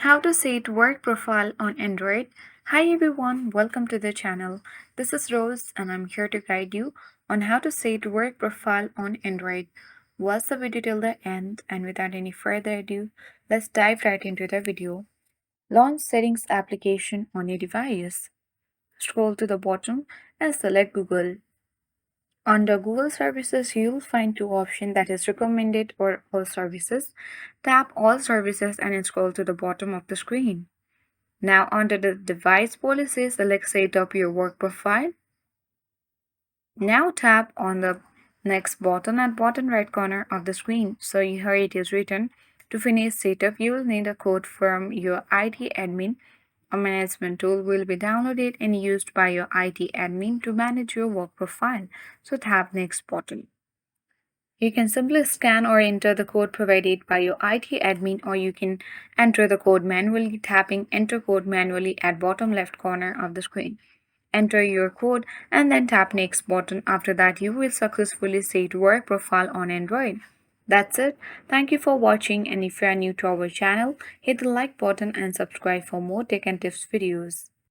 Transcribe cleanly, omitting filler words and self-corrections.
How to set work profile on Android. Hi everyone, welcome to the channel. This is Rose and I'm here to guide you on how to set work profile on Android. Watch the video till the end, and without any further ado, let's dive right into the video. Launch Settings application on your device. Scroll to the bottom and select Google. Under Google Services, you'll find two options, that is recommended or all services. Tap all services and scroll to the bottom of the screen. Now under the device policy, select set up your work profile. Now tap on the next button at bottom right corner of the screen. So here it is written, to finish setup, you will need a code from your IT admin. A management tool will be downloaded and used by your IT admin to manage your work profile. So tap next button. You can simply scan or enter the code provided by your IT admin, or you can enter the code manually tapping enter code manually at bottom left corner of the screen. Enter your code and then tap next button. After that, you will successfully set work profile on Android. That's it. Thank you for watching, and if you are new to our channel, hit the like button and subscribe for more tech and tips videos.